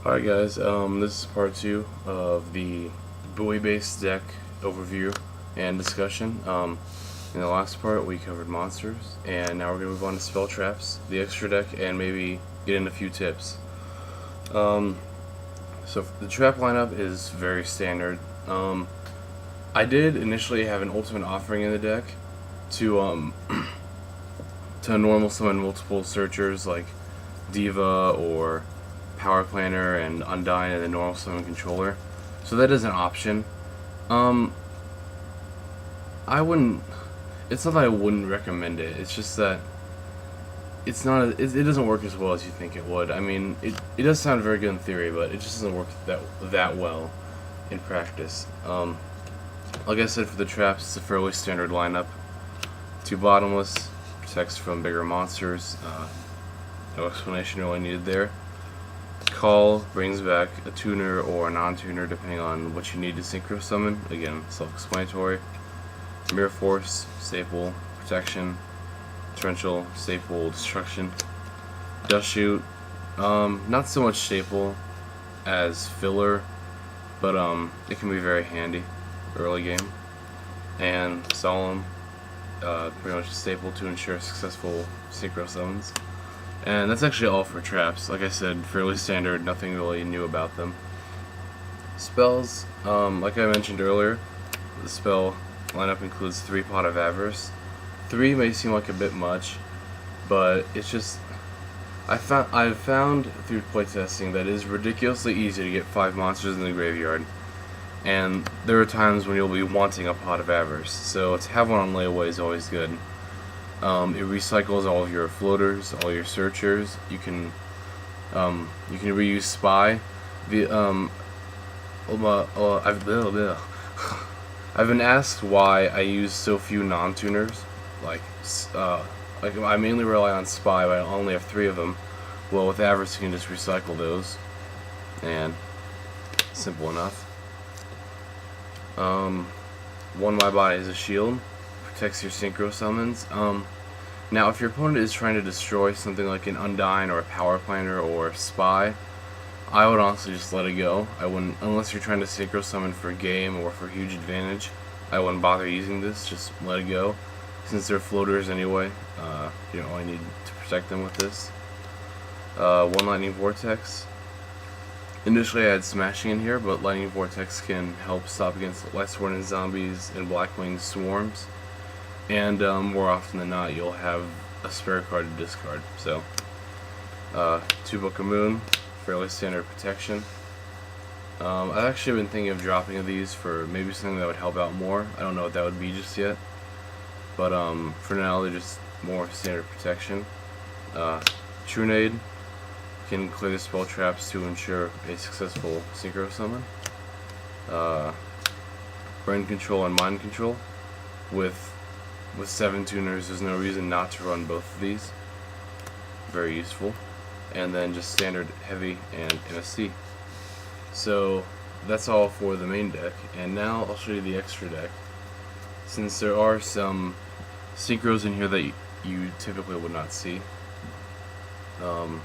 Alright guys, this is part 2 of the Buoy based deck overview and discussion. In the last part we covered monsters, and now we're going to move on to spell traps, the extra deck, and maybe get in a few tips. So the trap lineup is very standard. I did initially have an ultimate offering in the deck to to normal summon multiple searchers like Diva or Power Planner and Undyne and the normal summon controller. So that is an option. I wouldn't. It's not that I wouldn't recommend it. It's just that it's not. It doesn't work as well as you think it would. I mean, it does sound very good in theory, but it just doesn't work that well in practice. Like I said, for the traps, it's a fairly standard lineup. 2 bottomless, protects from bigger monsters. No explanation really needed there. Call brings back a tuner or a non-tuner depending on what you need to synchro summon. Again, self-explanatory. Mirror Force, staple, protection. Torrential, staple, destruction. Dust Shoot, not so much staple as filler, but it can be very handy early game. And Solemn, pretty much a staple to ensure successful synchro summons. And that's actually all for traps. Like I said, fairly standard, nothing really new about them. Spells, like I mentioned earlier, the spell lineup includes 3 Pot of Avarice. 3 may seem like a bit much, but it's just I've found through playtesting that it is ridiculously easy to get 5 monsters in the graveyard, and there are times when you'll be wanting a Pot of Avarice, so to have one on layaway is always good. It recycles all of your floaters, all your searchers. You can reuse Spy. I've been asked why I use so few non-tuners. Like I mainly rely on Spy, but I only have 3 of them. Well, with Avarice, you can just recycle those, and simple enough. One My Body is a shield, protects your synchro summons. Now, if your opponent is trying to destroy something like an Undyne or a Power Planner or Spy, I would honestly just let it go. I wouldn't, unless you're trying to synchro summon for game or for huge advantage, I wouldn't bother using this. Just let it go. Since they're floaters anyway, you don't really need to protect them with this. 1 Lightning Vortex. Initially I had Smashing in here, but Lightning Vortex can help stop against Lightsworn and Zombies and Blackwing Swarms. And more often than not, you'll have a spare card to discard. So, 2 Book of Moon, fairly standard protection. I've actually been thinking of dropping these for maybe something that would help out more. I don't know what that would be just yet. But for now, they're just more standard protection. Trunade can clear the spell traps to ensure a successful synchro summon. Brain Control and Mind Control. With 7 tuners, there's no reason not to run both of these. Very useful. And then just standard heavy and MSC. So that's all for the main deck, and now I'll show you the extra deck. Since there are some synchros in here that you typically would not see. 1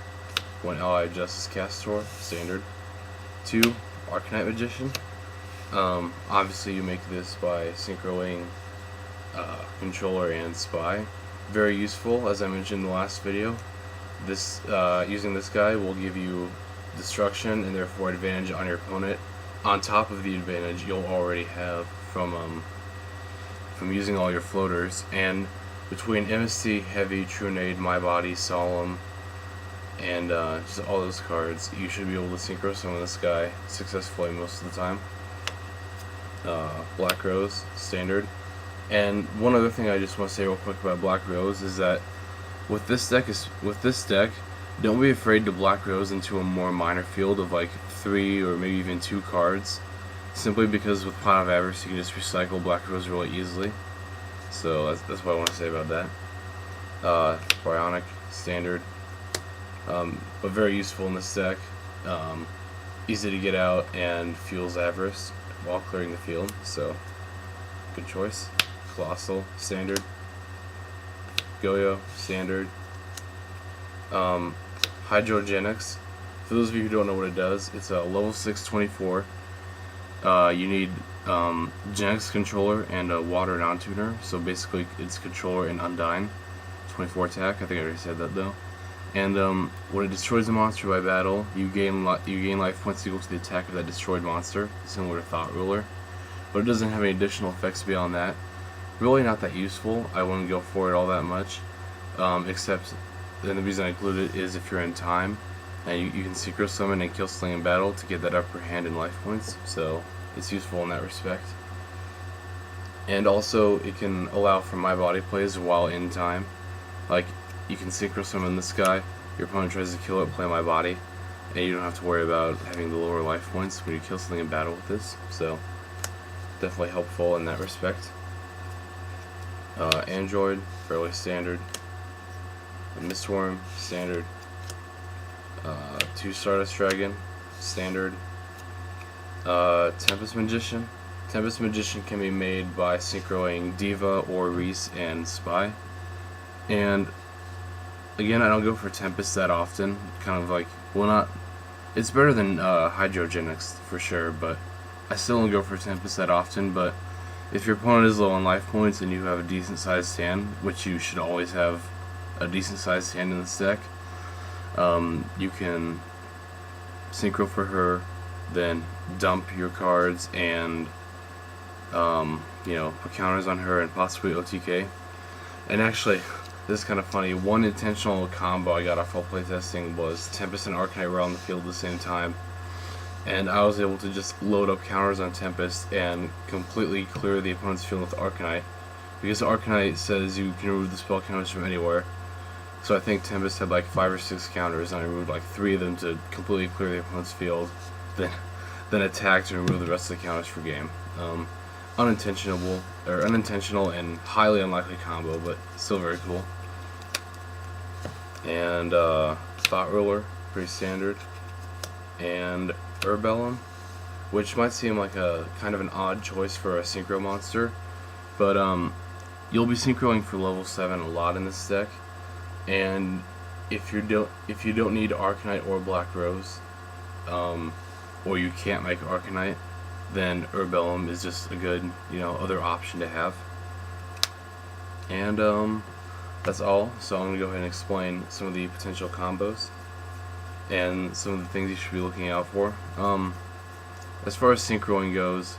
Allied Justice Castor, standard. 2 Arcanite Magician. Obviously you make this by synchroing controller and Spy. Very useful, as I mentioned in the last video. This using this guy will give you destruction and therefore advantage on your opponent, on top of the advantage you'll already have from using all your floaters. And between MSC, Heavy, Trunade, My Body, Solemn, and just all those cards, you should be able to synchro summon this guy successfully most of the time. Black Rose, standard. And one other thing I just want to say real quick about Black Rose is that with this deck, don't be afraid to Black Rose into a more minor field of like 3 or maybe even 2 cards, simply because with Pot of Avarice you can just recycle Black Rose really easily. So that's what I want to say about that. Bionic, standard, but very useful in this deck. Easy to get out and fuels Avarice while clearing the field, so good choice. Colossal, standard. Goyo, standard. Hydrogenics, For those of you who don't know what it does, it's a level 6 24. You need Genetics Controller and a Water Non-Tuner. So basically, it's Controller and Undyne. 24 attack. I think I already said that though. And when it destroys a monster by battle, you gain life points equal to the attack of that destroyed monster, similar to Thought Ruler. But it doesn't have any additional effects beyond that. Really not that useful. I wouldn't go for it all that much. Except, then the reason I include it is if you're in time, and you can Synchro Summon and Kill Sling in battle to get that upper hand in life points. So it's useful in that respect. And also, it can allow for my body plays while in time. Like, you can Synchro Summon this guy, your opponent tries to kill it, play my body, and you don't have to worry about having the lower life points when you kill something in battle with this. So definitely helpful in that respect. Android, fairly standard. Mistworm, standard. 2 Stardust Dragon, standard. Tempest Magician. Tempest Magician can be made by synchroing Diva or Reese and Spy. And again, I don't go for Tempest that often. Kind of like, well, not. It's better than Hydrogenics for sure, but I still don't go for Tempest that often. But if your opponent is low on life points and you have a decent sized hand, which you should always have a decent sized hand in this deck, you can synchro for her, then dump your cards and put counters on her and possibly OTK. And actually, this is kind of funny. One intentional combo I got off while playtesting was Tempest and Arcanite were on the field at the same time, and I was able to just load up counters on Tempest and completely clear the opponent's field with Arcanite, because Arcanite says you can remove the spell counters from anywhere. So I think Tempest had like 5 or 6 counters, and I removed like 3 of them to completely clear the opponent's field, then attacked and removed the rest of the counters for game. Unintentional and highly unlikely combo, but still very cool. And Thought Ruler, pretty standard. And Urbellum, which might seem like a kind of an odd choice for a synchro monster, but you'll be synchroing for level 7 a lot in this deck. And if you don't need Arcanite or Black Rose, or you can't make Arcanite, then Urbellum is just a good, other option to have. And that's all. So I'm gonna go ahead and explain some of the potential combos and some of the things you should be looking out for. As far as synchroing goes,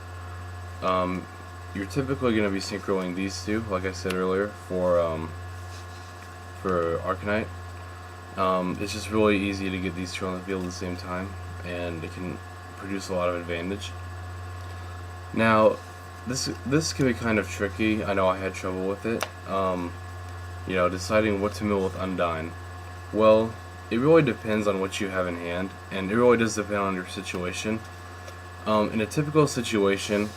you're typically gonna be synchroing these two, like I said earlier, for Arcanite. It's just really easy to get these two on the field at the same time, and it can produce a lot of advantage. Now, this can be kind of tricky. I know I had trouble with it. Deciding what to mill with Undyne. Well, it really depends on what you have in hand, and it really does depend on your situation. In a typical situation,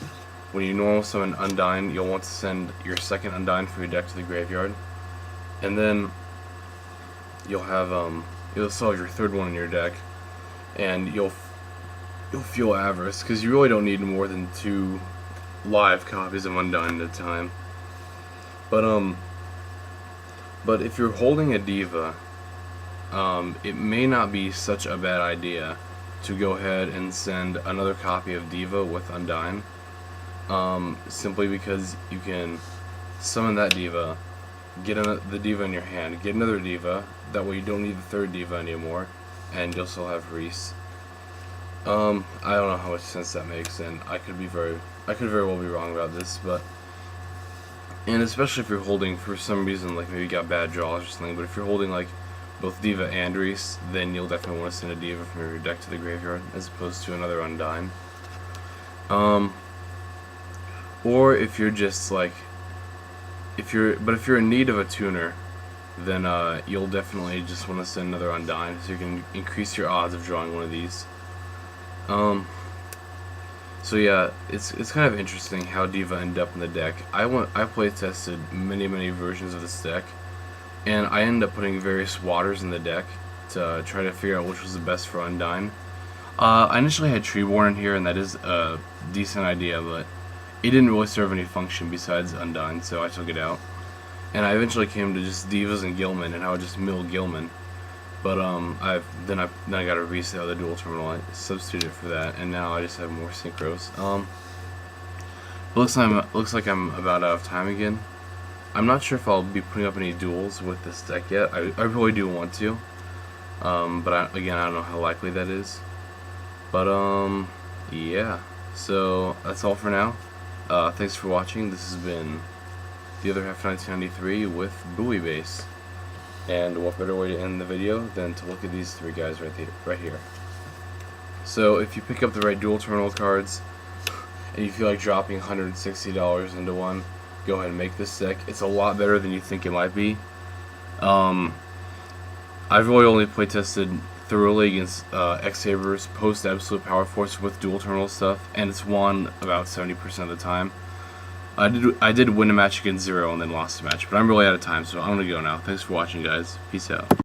when you normal summon Undyne, you'll want to send your second Undyne from your deck to the graveyard, and then you'll still have your third one in your deck, and you'll feel avarice because you really don't need more than 2 live copies of Undyne at a time. But if you're holding a Diva, it may not be such a bad idea to go ahead and send another copy of Diva with Undyne, simply because you can summon that Diva, get the Diva in your hand, get another Diva, that way you don't need the third Diva anymore, and you'll still have Reese. I don't know how much sense that makes, and I could very well be wrong about this, and especially if you're holding, for some reason, like maybe you got bad draws or something, but if you're holding like both Diva and Reese, then you'll definitely want to send a Diva from your deck to the graveyard as opposed to another Undyne. Or if you're just like, if you're in need of a tuner, then you'll definitely just want to send another Undyne so you can increase your odds of drawing one of these. So yeah, it's kind of interesting how Diva ended up in the deck. I play tested many versions of this deck, and I ended up putting various waters in the deck to try to figure out which was the best for Undyne. I initially had Treeborn in here, and that is a decent idea, but it didn't really serve any function besides Undyne, so I took it out. And I eventually came to just Divas and Gilman, and I would just mill Gilman. But then I got a resale the dual terminal. I substituted for that, and now I just have more synchros. Looks like I'm about out of time again. I'm not sure if I'll be putting up any duels with this deck yet. I really do want to, but again, I don't know how likely that is. But yeah. So that's all for now. Thanks for watching. This has been the other half 1993 with Buoy base. And what better way to end the video than to look at these three guys right here. So if you pick up the right dual terminal cards and you feel like dropping $160 into one, go ahead and make this deck. It's a lot better than you think it might be. I've really only playtested thoroughly against X-Sabers post Absolute Power Force with dual terminal stuff, and it's won about 70% of the time. I did win a match against Zero and then lost a match, but I'm really out of time, so I'm gonna go now. Thanks for watching, guys. Peace out.